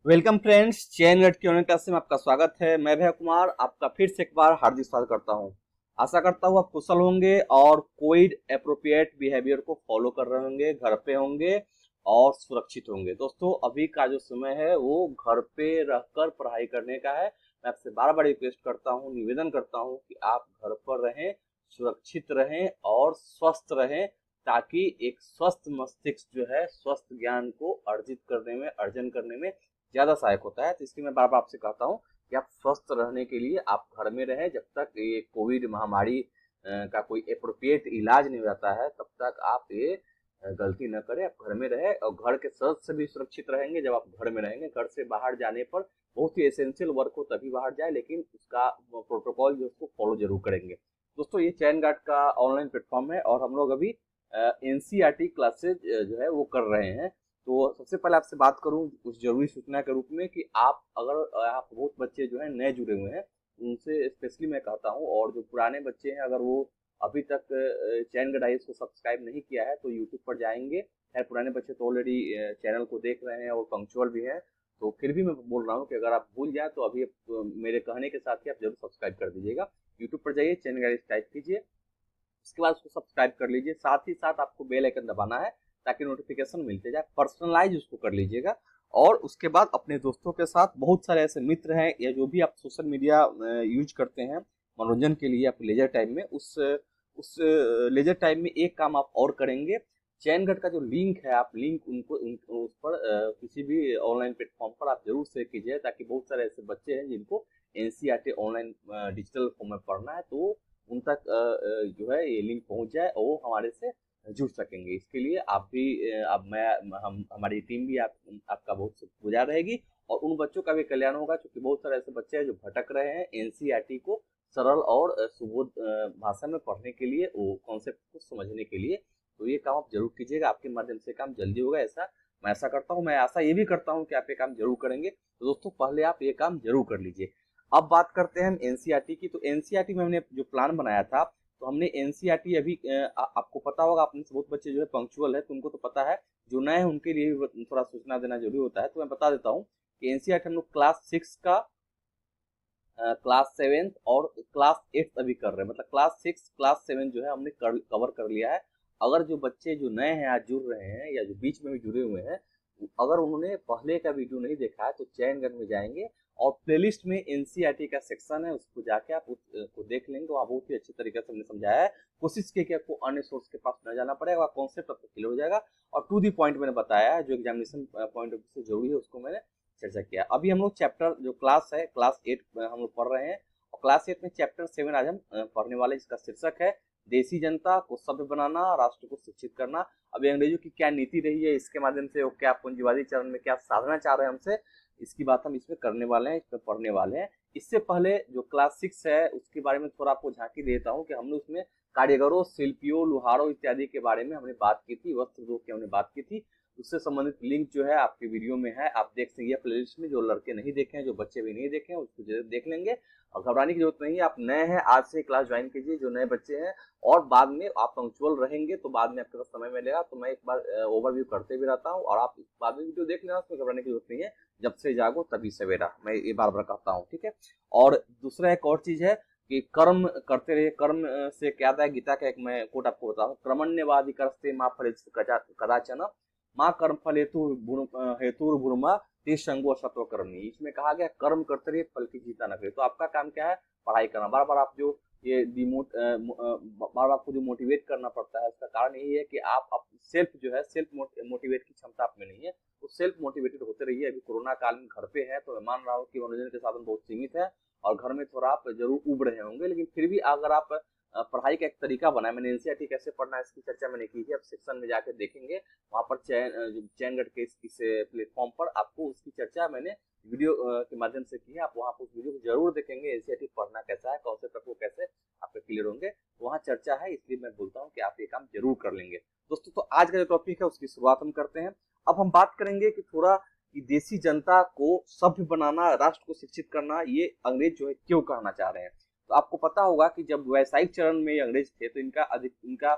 Welcome friends, चैन गट की online class में आपका स्वागत है। मैं भैया कुमार आपका फिर से एक बार हार्दिक स्वागत करता हूं। आशा करता हूं आप कुशल होंगे और कोविड एप्रोप्रिएट बिहेवियर को फॉलो कर रहे होंगे, घर पे होंगे और सुरक्षित होंगे। दोस्तों, अभी का जो समय है वो घर पे रहकर पढ़ाई करने का है। मैं आपसे बार बार रिक्वेस्ट करता हूँ, निवेदन करता हूँ कि आप घर पर रहें, सुरक्षित रहें और स्वस्थ रहें, ताकि एक स्वस्थ मस्तिष्क जो है स्वस्थ ज्ञान को अर्जित करने में, अर्जन करने में ज्यादा सहायक होता है। तो इसलिए मैं बार बार आपसे कहता हूँ कि आप स्वस्थ रहने के लिए आप घर में रहें। जब तक ये कोविड महामारी का कोई एप्रोप्रिएट इलाज नहीं हो जाता है, तब तक आप ये गलती न करें। आप घर में रहें और घर के सदस्य भी सुरक्षित रहेंगे। जब आप घर में रहेंगे, घर से बाहर जाने पर बहुत ही एसेंशियल वर्क हो तभी बाहर जाए, लेकिन उसका प्रोटोकॉल जो उसको फॉलो जरूर करेंगे। दोस्तों, ये चैन गार्ड का ऑनलाइन प्लेटफॉर्म है और हम लोग अभी एनसीईआरटी क्लासेज जो है वो कर रहे हैं। तो सबसे पहले आपसे बात करूं कुछ जरूरी सूचना के रूप में कि आप अगर आप बहुत बच्चे जो है नए जुड़े हुए हैं, उनसे स्पेशली मैं कहता हूं, और जो पुराने बच्चे हैं अगर वो अभी तक चैन गडाइस को सब्सक्राइब नहीं किया है तो यूट्यूब पर जाएंगे। खैर, पुराने बच्चे तो ऑलरेडी चैनल को देख रहे हैं और पंक्चुअल भी हैं, तो फिर भी मैं बोल रहा हूँ कि अगर आप भूल जाए तो अभी मेरे कहने के साथ ही आप जरूर सब्सक्राइब कर दीजिएगा। यूट्यूब पर जाइए, चैन गडाइस टाइप कीजिए, उसके बाद उसको सब्सक्राइब कर लीजिए। साथ ही साथ आपको बेल आइकन दबाना है ताकि नोटिफिकेशन मिलते जाए। पर्सनलाइज उसको कर लीजिएगा और उसके बाद अपने दोस्तों के साथ, बहुत सारे ऐसे मित्र हैं या जो भी आप सोशल मीडिया यूज करते हैं मनोरंजन के लिए अपने लेजर टाइम में, उस लेजर टाइम में एक काम आप और करेंगे। चैनगढ़ का जो लिंक है, आप लिंक उस पर किसी भी ऑनलाइन प्लेटफॉर्म पर आप जरूर शेयर कीजिए, ताकि बहुत सारे ऐसे बच्चे हैं जिनको एनसीईआरटी ऑनलाइन डिजिटल फॉर्म में पढ़ना है, तो उन तक जो है ये लिंक पहुंच जाए और वो हमारे से जुड़ सकेंगे। इसके लिए आप भी अब मैं हम हमारी टीम भी आपका बहुत शुक्रगुजार रहेगी और उन बच्चों का भी कल्याण होगा, क्योंकि बहुत सारे ऐसे बच्चे हैं जो भटक रहे हैं एनसीईआरटी को सरल और सुबोध भाषा में पढ़ने के लिए, वो कॉन्सेप्ट को समझने के लिए। तो ये काम आप जरूर कीजिएगा, आपके माध्यम से काम जल्दी होगा, ऐसा मैं ऐसा करता हूँ। मैं आशा ये भी करता हूँ कि आप ये काम जरूर करेंगे। तो दोस्तों, पहले आप ये काम जरूर कर लीजिए। अब बात करते हैं हम एनसीईआरटी की। तो एनसीईआरटी में हमने जो प्लान बनाया था, तो हमने एनसीईआरटी अभी आपको पता होगा, आपने से बहुत बच्चे जो है पंक्चुअल है, तुमको तो पता है। जो नए हैं उनके लिए भी थोड़ा सूचना देना जरूरी होता है, तो मैं बता देता हूँ कि एनसीईआरटी हम लोग क्लास 6 का, क्लास 7 और क्लास 8 अभी कर रहे हैं। मतलब क्लास 6 क्लास 7 जो है हमने कवर कर लिया है। अगर जो बच्चे जो नए हैं आज जुड़ रहे हैं या जो बीच में भी जुड़े हुए हैं, अगर उन्होंने पहले का वीडियो नहीं देखा है तो चयनगढ़ में जाएंगे और प्लेलिस्ट में एनसीईआरटी का सेक्शन है, उसको जाके आप उसको देख लेंगे। वहाँ बहुत ही अच्छी तरीके से हमने समझाया है। कोशिश की कि आपको अन्य सोर्स के पास न जाना पड़ेगा, कॉन्सेप्ट आपको क्लियर हो जाएगा और टू दी पॉइंट मैंने बताया है, जो एग्जामिनेशन पॉइंट ऑफ व्यू से जरूरी है उसको मैंने चर्चा किया। अभी हम लोग चैप्टर जो क्लास है क्लास 8 हम लोग पढ़ रहे हैं और क्लास 8 में चैप्टर 7 आज हम पढ़ने वाले, जिसका शीर्षक है देसी जनता को सभ्य बनाना, राष्ट्र को शिक्षित करना। अभी अंग्रेजों की क्या नीति रही है, इसके माध्यम से वो क्या पूंजीवादी चरण में क्या साधना चाह रहे हैं हमसे, इसकी बात हम इसमें करने वाले हैं, इसमें पढ़ने वाले हैं। इससे पहले जो क्लास 6 है उसके बारे में थोड़ा आपको झांकी देता हूँ कि हमने उसमें कारीगरों, शिल्पियों, लुहारों इत्यादि के बारे में हमने बात की थी, वस्त्र उद्योग की हमने बात की थी। उससे संबंधित लिंक जो है आपके वीडियो में है, आप देख सकते हैं प्लेलिस्ट में। जो लड़के नहीं देखे हैं, जो बच्चे भी नहीं देखे हैं, उसको जरूर देख लेंगे और घबराने की जरूरत नहीं है। आप नए हैं, आज से क्लास ज्वाइन कीजिए जो नए बच्चे हैं, और बाद में आप पंक्चुअल रहेंगे तो बाद में आपके पास समय मिलेगा तो मैं एक बार ओवरव्यू करते भी रहता हूँ और आप बाद में वीडियो देख लेना, उसमें घबराने की जरूरत नहीं है। जब से जागो तभी सवेरा, मैं ये बार बार कहता हूँ, ठीक है। और दूसरा एक और चीज है कि कर्म करते रहिए। कर्म से क्या आता है, गीता का एक मैं कोट आपको बताऊँ, क्रमण्यवादी करस्ते माँ फल कदाचन माँ कर्म फल हेतु भूर्मा तेषंगो सत्व कर्मी। इसमें कहा गया कर्म करते रहिए, फल की चिंता न करिए। तो आपका काम क्या है, पढ़ाई करना। बार बार आप जो ये बार बार आपको जो मोटिवेट करना पड़ता है, उसका कारण यही है कि आप सेल्फ जो है सेल्फ मोटिवेट की क्षमता आप में नहीं है, तो सेल्फ मोटिवेटेड होते रहिए। अभी कोरोना काल में घर पे है तो मैं मान रहा हूँ कि मनोरंजन के साधन बहुत सीमित है और घर में थोड़ा आप जरूर उब रहे होंगे, लेकिन फिर भी अगर आप पढ़ाई का एक तरीका बनाए, मैंने एनसीईआरटी कैसे पढ़ना है इसकी चर्चा मैंने की है, आप सेक्शन में जाकर देखेंगे। वहां पर चैनगढ़ के इस प्लेटफॉर्म पर आपको उसकी चर्चा मैंने वीडियो के माध्यम से की है। आप वहां पर उस वीडियो को जरूर देखेंगे, एनसीईआरटी पढ़ना कैसा है, कॉन्सेप्ट आपको कैसे आपके क्लियर होंगे, वहाँ चर्चा है। इसलिए मैं बोलता हूँ कि आप ये काम जरूर कर लेंगे। दोस्तों, तो आज का जो टॉपिक है उसकी शुरुआत हम करते हैं। अब हम बात करेंगे कि थोड़ा कि देसी जनता को सभ्य बनाना, राष्ट्र को शिक्षित करना, ये अंग्रेज जो है क्यों कहना चाह रहे हैं। तो आपको पता होगा कि जब व्यावसायिक चरण में अंग्रेज थे तो इनका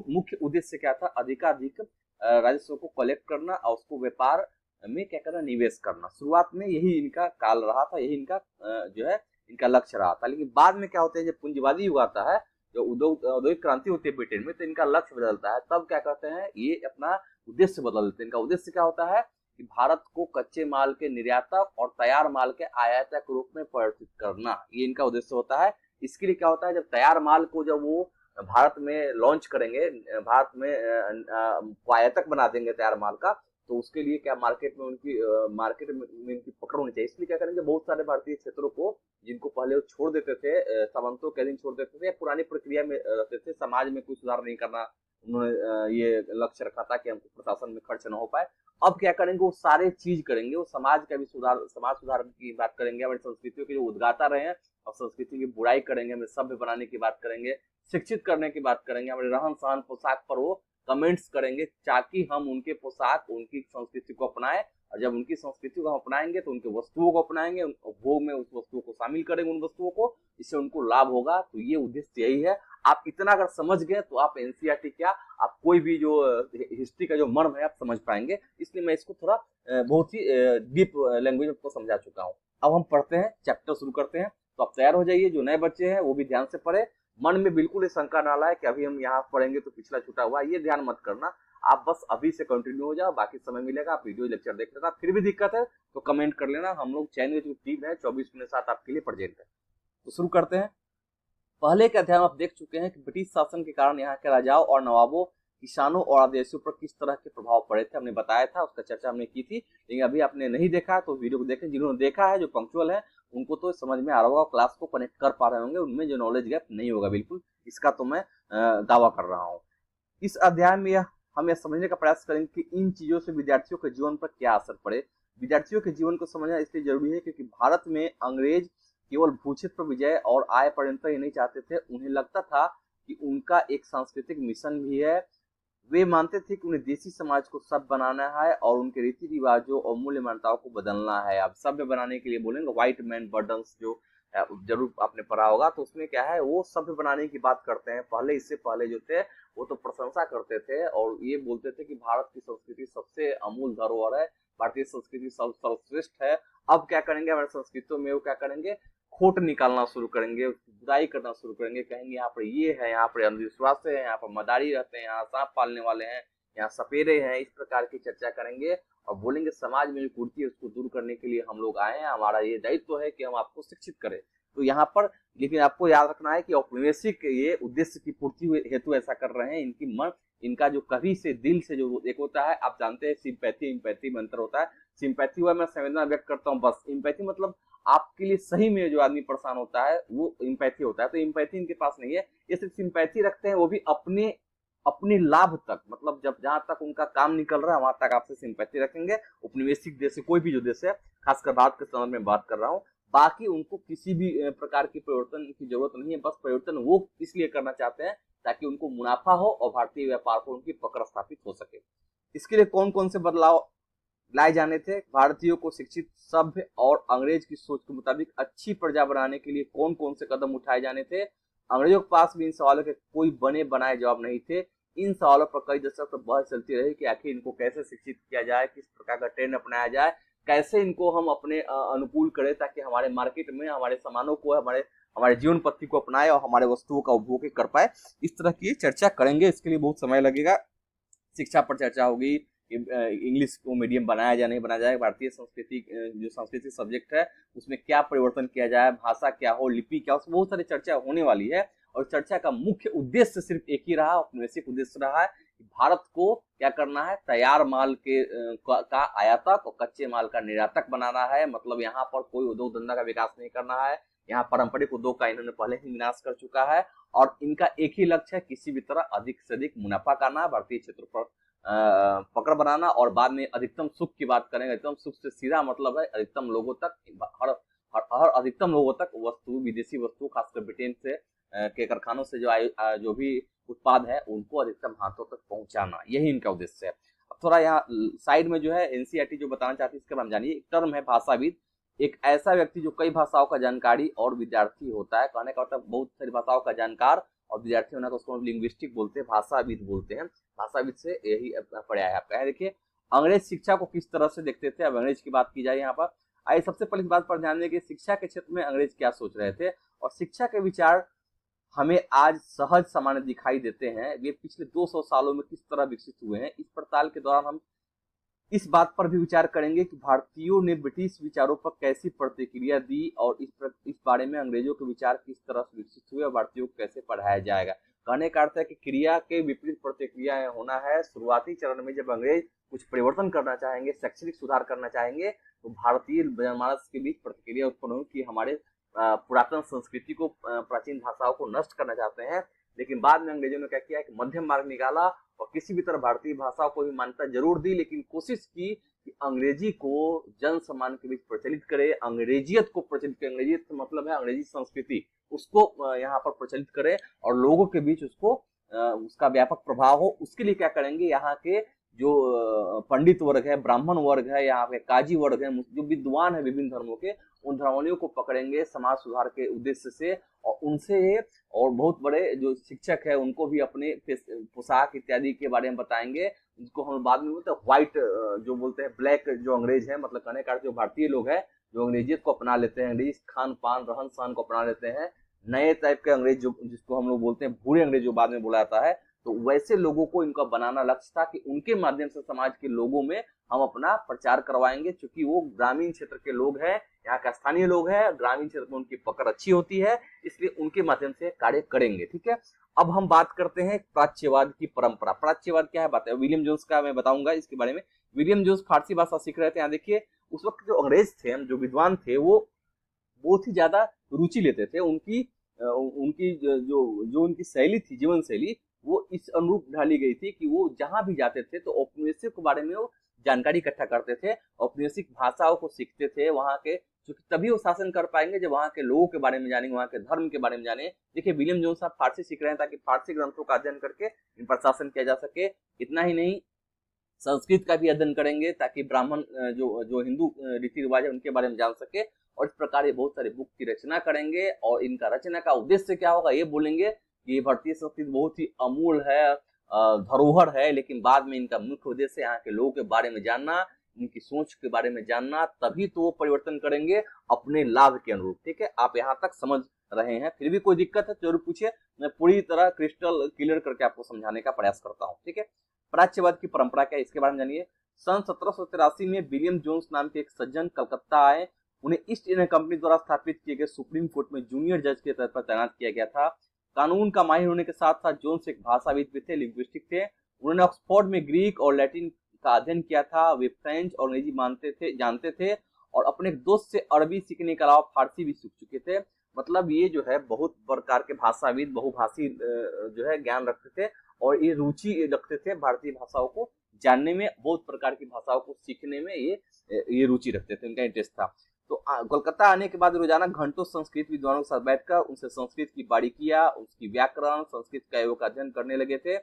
मुख्य उद्देश्य क्या था, अधिकाधिक राजस्व को कलेक्ट करना और उसको व्यापार में क्या करना, निवेश करना। शुरुआत में यही इनका काल रहा था, यही इनका जो है इनका लक्ष्य रहा था। लेकिन बाद में क्या होता है, जब पूंजीवादी युग आता है, जो औद्योगिक क्रांति होती है ब्रिटेन में, तो इनका लक्ष्य बदलता है। तब क्या करते हैं, ये अपना उद्देश्य बदल देते हैं। इनका उद्देश्य क्या होता है कि भारत को कच्चे माल के निर्यातक और तैयार माल के आयातक के रूप में परिवर्तित करना, ये इनका उद्देश्य होता है। इसके लिए क्या होता है, जब तैयार माल को जब वो भारत में लॉन्च करेंगे, भारत में आयातक बना देंगे तैयार माल का, तो उसके लिए क्या मार्केट में इनकी पकड़ होनी चाहिए। इसलिए क्या करेंगे, बहुत सारे भारतीय क्षेत्रों को जिनको पहले वो छोड़ देते थे, सामंतों के अधीन छोड़ देते थे, या पुरानी प्रक्रिया में रहते थे, समाज में कोई सुधार नहीं करना उन्होंने ये लक्ष्य रखा था कि हमको प्रशासन में खर्च न हो पाए। अब क्या करेंगे, वो सारे चीज करेंगे, वो समाज का भी सुधार, समाज सुधार की बात करेंगे, हमारी संस्कृतियों के जो उद्गाता रहे हैं और संस्कृति की बुराई करेंगे, हमें सभ्य बनाने की बात करेंगे, शिक्षित करने की बात करेंगे, हमारे रहन सहन पोशाक पर वो कमेंट्स करेंगे, ताकि हम उनके पोशाक, उनकी संस्कृति को अपनाएं। और जब उनकी संस्कृति को हम अपनाएंगे तो उनके वस्तुओं को अपनाएंगे, उपभोग में उस वस्तुओं को शामिल करेंगे, उन वस्तुओं को, इससे उनको लाभ होगा। तो ये उद्देश्य यही है। आप इतना अगर समझ गए तो आप एनसीईआरटी क्या, आप कोई भी जो हिस्ट्री का जो मर्म है आप समझ पाएंगे। इसलिए मैं इसको थोड़ा बहुत ही डीप लैंग्वेज में आपको समझा चुका हूँ। अब हम पढ़ते हैं, चैप्टर शुरू करते हैं। तो आप तैयार हो जाइए, जो नए बच्चे हैं वो भी ध्यान से पढ़े, मन में बिल्कुल ये शंका ना लाए कि अभी हम यहाँ पढ़ेंगे तो पिछला छूटा हुआ, ये ध्यान मत करना। आप बस अभी से कंटिन्यू हो जाओ, बाकी समय मिलेगा, आप वीडियो लेक्चर देख लेना। फिर भी दिक्कत है तो कमेंट कर लेना, हम लोग चैनल की जो टीम है 24/7 आपके लिए प्रेजेंट है। तो शुरू करते हैं। पहले के अध्याय में आप देख चुके हैं कि ब्रिटिश शासन के कारण यहाँ के राजाओं और नवाबों, किसानों और आदिवासियों पर किस तरह के प्रभाव पड़े थे, हमने बताया था, उसका चर्चा हमने की थी। लेकिन अभी आपने नहीं देखा तो वीडियो को देखें। जिन्होंने देखा है, जो पंक्चुअल है, उनको तो समझ में आ रहा होगा, क्लास को कनेक्ट कर पा रहे होंगे, उनमें जो नॉलेज गैप नहीं होगा बिल्कुल, इसका तो मैं दावा कर रहा हूँ। इस अध्याय में हम यह समझने का प्रयास करेंगे कि इन चीजों से विद्यार्थियों के जीवन पर क्या असर पड़े। विद्यार्थियों के जीवन को समझना इसलिए जरूरी है क्योंकि भारत में अंग्रेज केवल भूक्षेत्र पर विजय और आय पर्यंत ही नहीं चाहते थे, उन्हें लगता था कि उनका एक सांस्कृतिक मिशन भी है। वे मानते थे कि उन्हें देसी समाज को सभ्य बनाना है और उनके रीति रिवाजों और मूल्य मान्यताओं को बदलना है। अब सभ्य बनाने के लिए बोलेंगे, व्हाइट मैन बर्डन्स जो जरूर आपने पढ़ा होगा, तो उसमें क्या है, वो सभ्य बनाने की बात करते हैं। पहले, इससे पहले जो थे वो तो प्रशंसा करते थे और ये बोलते थे कि भारत की संस्कृति सबसे अमूल धरोहर है, भारतीय संस्कृति सर्वश्रेष्ठ है। अब क्या करेंगे, हमारे संस्कृतियों में वो क्या करेंगे, खोट निकालना शुरू करेंगे, बुराई करना शुरू करेंगे, कहेंगे यहाँ पर ये है, यहाँ पर अंधविश्वास है, यहाँ पर मदारी रहते हैं, यहाँ सांप पालने वाले हैं, यहाँ सपेरे हैं, इस प्रकार की चर्चा करेंगे और बोलेंगे समाज में जो कुरीति है उसको दूर करने के लिए हम लोग आए हैं, हमारा ये दायित्व है कि हम आपको शिक्षित करें। तो यहाँ पर लेकिन आपको याद रखना है कि औपनिवेशिक ये उद्देश्य की पूर्ति हेतु ऐसा कर रहे हैं। इनका जो कभी से दिल से जो एक होता है, आप जानते हैं सिंपैथी इम्पैथी में अंतर होता है। सिंपैथी हुआ मैं संवेदना व्यक्त करता हूँ बस, इम्पैथी मतलब आपके लिए सही में जो आदमी परेशान होता है वो इम्पैथी होता है। तो इम्पैथी इनके पास नहीं है, ये सिर्फ सिंपैथी रखते हैं, वो भी अपने लाभ तक, मतलब जब जहां तक उनका काम निकल रहा है वहां तक आपसे सिंपैथी रखेंगे। उपनिवेशिक देश से कोई भी जो देश है, खासकर भारत के संदर्भ में बात कर रहा हूँ, बाकी उनको किसी भी प्रकार की परिवर्तन की जरूरत नहीं है। बस परिवर्तन वो इसलिए करना चाहते हैं ताकि उनको मुनाफा हो और भारतीय व्यापार पर उनकी पकड़ स्थापित हो सके। इसके लिए कौन कौन से बदलाव लाए जाने थे, भारतीयों को शिक्षित, सभ्य और अंग्रेज की सोच के मुताबिक अच्छी प्रजा बनाने के लिए कौन कौन से कदम उठाए जाने थे। अंग्रेजों के पास भी इन सवालों के कोई बने बनाए जवाब नहीं थे। इन सवालों पर कई दशक तक बहस चलती रही कि आखिर इनको कैसे शिक्षित किया जाए, किस प्रकार का ट्रेंड अपनाया जाए, कैसे इनको हम अपने अनुकूल करें ताकि हमारे मार्केट में हमारे सामानों को, हमारे जीवन पद्धति को अपनाए और हमारे वस्तुओं का उपभोग कर पाए। इस तरह की चर्चा करेंगे, इसके लिए बहुत समय लगेगा। शिक्षा पर चर्चा होगी, इंग्लिश को मीडियम बनाया जाए नहीं बनाया जाए, भारतीय संस्कृति जो सांस्कृतिक सब्जेक्ट है उसमें क्या परिवर्तन किया जाए, भाषा क्या हो, लिपि क्या हो, बहुत सारी चर्चा होने वाली है। और चर्चा का मुख्य उद्देश्य सिर्फ एक ही रहा, औपनिवेशिक उद्देश्य रहा है कि भारत को क्या करना है, तैयार माल का आयातक और कच्चे माल का निर्यातक बनाना है। मतलब यहाँ पर कोई उद्योग धंधा का विकास नहीं करना है, यहाँ पारंपरिक उद्योग का इन्होंने पहले ही विनाश कर चुका है और इनका एक ही लक्ष्य है, किसी भी तरह अधिक से अधिक मुनाफा करना, भारतीय क्षेत्र पर पकड़ बनाना और बाद में अधिकतम सुख की बात करेंगे। अधिकतम सुख से सीधा मतलब है अधिकतम लोगों तक, हर अधिकतम लोगों तक वस्तु, विदेशी वस्तु, खासकर ब्रिटेन से के कारखानों से जो भी उत्पाद है उनको अधिकतम हाथों तक पहुंचाना, यही इनका उद्देश्य है। अब थोड़ा यहाँ साइड में जो है एनसीईआरटी जो बताना चाहती है इसके बारे में जानिए। एक टर्म है भाषाविद, एक ऐसा व्यक्ति जो कई भाषाओं का जानकारी और विद्यार्थी होता है। कहने का मतलब बहुत सारी भाषाओं का जानकार और विद्यार्थी होना, तो उसको लिंग्विस्टिक बोलते हैं, भाषाविद बोलते हैं। भाषाविद से यही पर्याय आपका है। देखिए, अंग्रेज शिक्षा को किस तरह से देखते थे। अब अंग्रेज की बात की जाए यहाँ पर, आइए सबसे पहले इस बात पर ध्यान दें कि शिक्षा के क्षेत्र में अंग्रेज क्या सोच रहे थे, और शिक्षा के विचार हमें आज सहज सामान्य दिखाई देते हैं, वे पिछले 200 सालों में किस तरह विकसित हुए हैं। इस पड़ताल के दौरान हम इस बात पर भी विचार करेंगे कि भारतीयों ने ब्रिटिश विचारों पर कैसी प्रतिक्रिया दी, और इस बारे में अंग्रेजों के विचार किस तरह से विकसित हुए और भारतीयों को कैसे पढ़ाया जाएगा। कहने का अर्थ है कि क्रिया के विपरीत प्रतिक्रिया होना है। शुरुआती चरण में जब अंग्रेज कुछ परिवर्तन करना चाहेंगे, शैक्षणिक सुधार करना चाहेंगे, तो भारतीय जनमानस के बीच प्रतिक्रिया उत्पन्न हुई कि हमारे पुरातन संस्कृति को, प्राचीन भाषाओं को नष्ट करना चाहते हैं। लेकिन बाद में अंग्रेजों ने क्या किया कि मध्यम मार्ग निकाला और किसी भी तरह भारतीय भाषाओं को भी मान्यता जरूर दी, लेकिन कोशिश की कि अंग्रेजी को जन सामान्य के बीच प्रचलित करे, अंग्रेजियत को प्रचलित करे। अंग्रेजियत का मतलब है अंग्रेजी संस्कृति, उसको यहाँ पर प्रचलित करे और लोगों के बीच उसको उसका व्यापक प्रभाव हो। उसके लिए क्या करेंगे, यहाँ के जो पंडित वर्ग है, ब्राह्मण वर्ग है, यहाँ पे काजी वर्ग है, जो विद्वान है विभिन्न धर्मों के, उन धर्मों को पकड़ेंगे समाज सुधार के उद्देश्य से, और उनसे और बहुत बड़े जो शिक्षक है उनको भी अपने पोशाक इत्यादि के बारे में बताएंगे, जिसको हम बाद में बोलते हैं व्हाइट, जो बोलते हैं ब्लैक जो अंग्रेज है, मतलब कहने का जो भारतीय लोग हैं जो अंग्रेजियत को अपना लेते हैं, अंग्रेजी खान पान रहन सहन को अपना लेते हैं, नए टाइप के अंग्रेज जो जिसको हम लोग बोलते हैं भूरे अंग्रेज जो बाद में बोला जाता है, तो वैसे लोगों को इनका बनाना लक्ष्य था कि उनके माध्यम से समाज के लोगों में हम अपना प्रचार करवाएंगे। क्योंकि वो ग्रामीण क्षेत्र के लोग हैं, यहाँ का स्थानीय लोग हैं, ग्रामीण क्षेत्र में उनकी पकड़ अच्छी होती है, इसलिए उनके माध्यम से कार्य करेंगे। ठीक है, अब हम बात करते हैं प्राच्यवाद की परंपरा। प्राच्यवाद क्या है, बात है विलियम जोन्स का, मैं बताऊंगा इसके बारे में। विलियम जोन्स फारसी भाषा सीख रहे थे। यहाँ देखिए, उस वक्त जो अंग्रेज थे, जो विद्वान थे, वो बहुत ही ज्यादा रुचि लेते थे। उनकी जो उनकी शैली थी, जीवन शैली, वो इस अनुरूप ढाली गई थी कि वो जहां भी जाते थे तो औपनिवेशिक के बारे में वो जानकारी इकट्ठा करते थे, औपनिवेशिक भाषाओं को सीखते थे वहां के, क्योंकि तभी वो शासन कर पाएंगे जब वहां के लोगों के बारे में जानेंगे, वहां के धर्म के बारे में जाने। देखिए, विलियम जोन्स साहब फारसी सीख रहे हैं ताकि फारसी ग्रंथों का अध्ययन करके इन पर शासन किया जा सके। इतना ही नहीं, संस्कृत का भी अध्ययन करेंगे ताकि ब्राह्मण जो जो हिंदू रीति रिवाज है उनके बारे में जान सके। और इस प्रकार ये बहुत सारे बुक की रचना करेंगे, और इनका रचना का उद्देश्य क्या होगा ये बोलेंगे कि भारतीय संस्कृति बहुत ही अमूल है, धरोहर है, लेकिन बाद में इनका मुख्य उद्देश्य यहाँ के लोगों के बारे में जानना, इनकी सोच के बारे में जानना, तभी तो वो परिवर्तन करेंगे अपने लाभ के अनुरूप। ठीक है, आप यहाँ तक समझ रहे हैं? फिर भी कोई दिक्कत है तो जरूर पूछिए, मैं पूरी तरह क्रिस्टल क्लियर करके आपको समझाने का प्रयास करता हूँ। ठीक है, प्राच्यवाद की परंपरा क्या है इसके बारे में जानिए। सन 1783 में विलियम जोन्स नाम के एक सज्जन कलकत्ता आए। उन्हें ईस्ट इंडिया कंपनी द्वारा स्थापित किए गए सुप्रीम कोर्ट में जूनियर जज के तौर पर तैनात किया गया था। कानून का माहिर होने के साथ साथ जोन्स एक भाषाविद भी थे, लिंग्विस्टिक थे। उन्होंने ऑक्सफोर्ड में ग्रीक और लैटिन का अध्ययन किया था। वे फ्रेंच और अंग्रेजी जानते थे, और अपने दोस्त से अरबी सीखने के अलावा फारसी भी सीख चुके थे। मतलब ये जो है बहुत प्रकार के भाषाविद, बहुभाषी जो है ज्ञान रखते थे, और ये रुचि रखते थे भारतीय भाषाओं को जानने में, बहुत प्रकार की भाषाओं को सीखने में ये रुचि रखते थे, उनका इंटरेस्ट था। तो कोलकाता आने के बाद रोजाना घंटों संस्कृत विद्वानों के साथ बैठकर उनसे संस्कृत की बारी किया, उसकी व्याकरण, संस्कृत का योग अध्ययन करने लगे थे।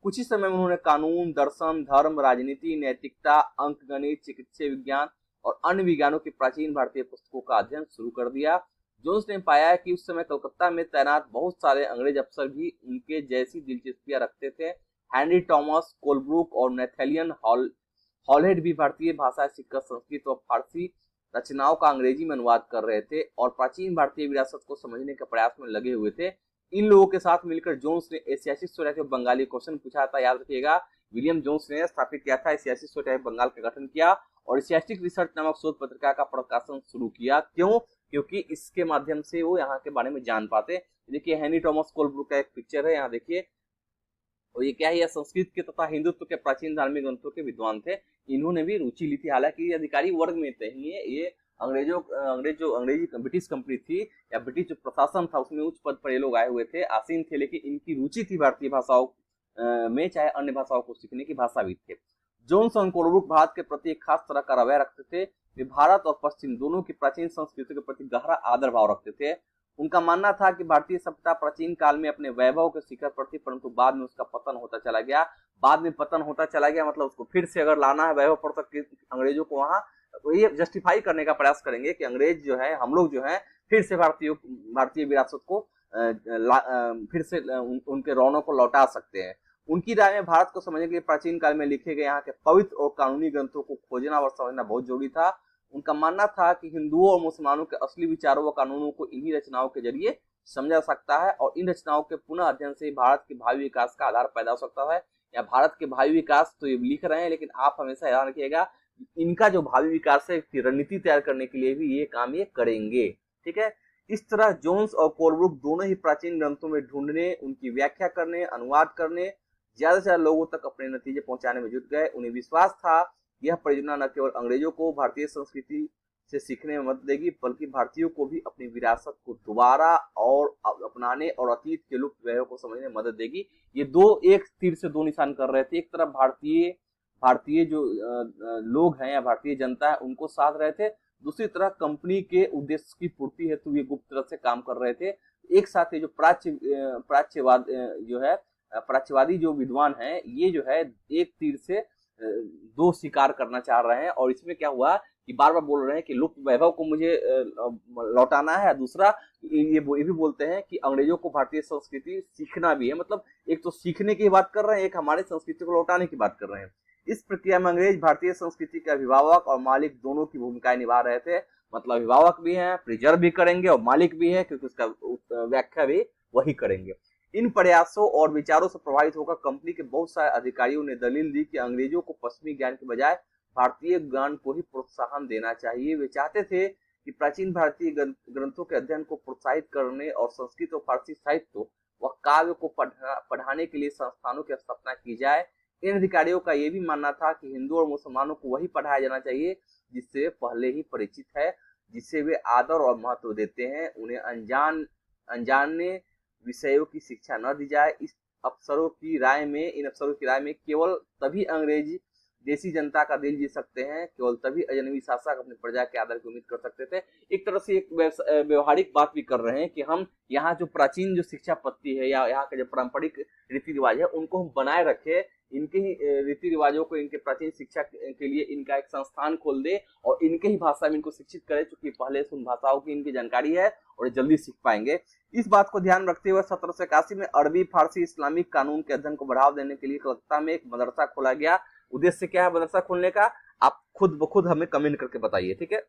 कुछ ही समय में उन्होंने कानून, दर्शन, धर्म, राजनीति, नैतिकता, अंक गणित, चिकित्सा विज्ञान और अन्य विज्ञानों की प्राचीन भारतीय पुस्तकों का अध्ययन शुरू कर दिया। जोन्स ने पाया कि उस समय कलकत्ता में तैनात बहुत सारे अंग्रेज अफसर भी उनके जैसी दिलचस्पियां रखते थे। हेनरी टॉमस, कोलब्रुक और नेथेलियन हॉलहेड भी भारतीय भाषा सीखकर संस्कृत और फारसी रचनाओं का अंग्रेजी में अनुवाद कर रहे थे और प्राचीन भारतीय विरासत को समझने के प्रयास में लगे हुए थे। इन लोगों के साथ मिलकर जोन्स ने Asiatic society of Bengali question पूछा था। याद रखिएगा, विलियम जोन्स ने स्थापित किया था एशियाटिक सोसाइटी ऑफ बंगाल का गठन किया और एशियाटिक रिसर्च नामक शोध पत्रिका का प्रकाशन शुरू किया। क्यों? क्योंकि इसके माध्यम से वो यहाँ के बारे में जान पाते। देखिए, हेनरी टॉमस कोलब्रुक का एक पिक्चर है, यहाँ देखिए, और ये क्या है, यह संस्कृत के तथा हिंदुत्व के प्राचीन धार्मिक ग्रंथों के विद्वान थे। इन्होंने भी रुचि ली थी, हालांकि अधिकारी वर्ग में थे ये अंग्रेजी ब्रिटिश कंपनी थी या ब्रिटिश जो प्रशासन था उसमें उच्च पद पर ये लोग आए हुए थे, आसीन थे, लेकिन इनकी रुचि थी भारतीय भाषाओं में, चाहे अन्य भाषाओं को सीखने की भाषाविद थे। जोन्स और कोलब्रुक भारत के प्रति एक खास तरह का रवैया रखते थे। वे भारत और पश्चिम दोनों की प्राचीन संस्कृति के प्रति गहरा आदर भाव रखते थे। उनका मानना था कि भारतीय सभ्यता प्राचीन काल में अपने वैभव के शिखर पर थी, परंतु बाद में उसका पतन होता चला गया। मतलब उसको फिर से अगर लाना है वैभव पर तक अंग्रेजों को, वहां तो ये जस्टिफाई करने का प्रयास करेंगे कि अंग्रेज जो है, हम लोग जो है, फिर से भारतीय विरासत को फिर से उनके रौनक को लौटा सकते हैं। उनकी राय में भारत को समझने के लिए प्राचीन काल में लिखे गए यहाँ के पवित्र और कानूनी ग्रंथों को खोजना और समझना बहुत जरूरी था। उनका मानना था कि हिंदुओं और मुसलमानों के असली विचारों व कानूनों को इन्हीं रचनाओं के जरिए समझा जा सकता है और इन रचनाओं के पुनः अध्ययन से भारत के भावी विकास का आधार पैदा हो सकता है। या भारत के भावी विकास तो ये लिख रहे हैं, लेकिन आप हमेशा ध्यान रखिएगा इनका जो भावी विकास है रणनीति तैयार करने के लिए भी ये काम ये करेंगे। ठीक है, इस तरह जोन्स और कोलब्रुक दोनों ही प्राचीन ग्रंथों में ढूंढने, उनकी व्याख्या करने, अनुवाद करने, ज्यादा से ज्यादा लोगों तक अपने नतीजे पहुंचाने में जुट गए। उन्हें विश्वास था यह परियोजना न केवल अंग्रेजों को भारतीय संस्कृति से सीखने में मदद देगी, बल्कि भारतीयों को भी अपनी विरासत को दोबारा और अपनाने और अतीत के लुप्त वैभव को समझने में मदद देगी। ये दो एक तीर से दो निशान कर रहे थे। एक तरफ भारतीय जो लोग हैं या भारतीय जनता है उनको साध रहे थे, दूसरी तरफ कंपनी के उद्देश्य की पूर्ति हेतु ये गुप्त तरह से काम कर रहे थे। एक साथ ये जो प्राच्यवादी जो विद्वान हैं ये जो है एक तीर से दो शिकार करना चाह रहे हैं। और इसमें क्या हुआ कि बार बार बोल रहे हैं कि लुप्त वैभव को मुझे लौटाना है, दूसरा ये भी बोलते हैं कि अंग्रेजों को भारतीय संस्कृति सीखना भी है। मतलब एक तो सीखने की बात कर रहे हैं, एक हमारे संस्कृति को लौटाने की बात कर रहे हैं। इस प्रक्रिया में अंग्रेज भारतीय संस्कृति के अभिभावक और मालिक दोनों की भूमिकाएं निभा रहे थे। मतलब अभिभावक भी हैं, प्रिजर्व भी करेंगे, और मालिक भी है क्योंकि उसका व्याख्या भी वही करेंगे। इन प्रयासों और विचारों से प्रभावित होकर कंपनी के बहुत सारे अधिकारियों ने दलील दी कि अंग्रेजों को पश्चिमी ज्ञान के बजाय भारतीय ज्ञान को ही प्रोत्साहन देना चाहिए। वे चाहते थे कि प्राचीन भारतीय ग्रंथों के अध्ययन को प्रोत्साहित करने और संस्कृत और फारसी साहित्य व काव्य को पढ़ाने के लिए संस्थानों की स्थापना की जाए। इन अधिकारियों का यह भी मानना था कि हिंदू और मुसलमानों को वही पढ़ाया जाना चाहिए जिससे पहले ही परिचित है, जिससे वे आदर और महत्व देते हैं। उन्हें अनजाने विषयों की शिक्षा न दी जाए। इन अफसरों की राय में केवल तभी अंग्रेज देसी जनता का दिल जीत सकते हैं, केवल तभी अजनबी शासक अपनी प्रजा के आदर की उम्मीद कर सकते थे। एक तरह से एक व्यवहारिक बात भी कर रहे हैं कि हम यहाँ जो प्राचीन जो शिक्षा पद्धति है या यहाँ के जो पारंपरिक रीति रिवाज है उनको हम बनाए रखे, इनके ही रीति रिवाजों को, इनके प्राचीन शिक्षा के लिए इनका एक संस्थान खोल दे और इनके ही भाषा में इनको शिक्षित करे, क्योंकि पहले से उन भाषाओं की इनकी जानकारी है और जल्दी सीख पाएंगे। इस बात को ध्यान रखते हुए 1781 में अरबी, फारसी, इस्लामिक कानून के अध्ययन को बढ़ावा देने के लिए कलकत्ता में एक मदरसा खोला गया। उद्देश्य क्या है मदरसा खोलने का, आप खुद ब खुद हमें कमेंट करके बताइए। ठीक है,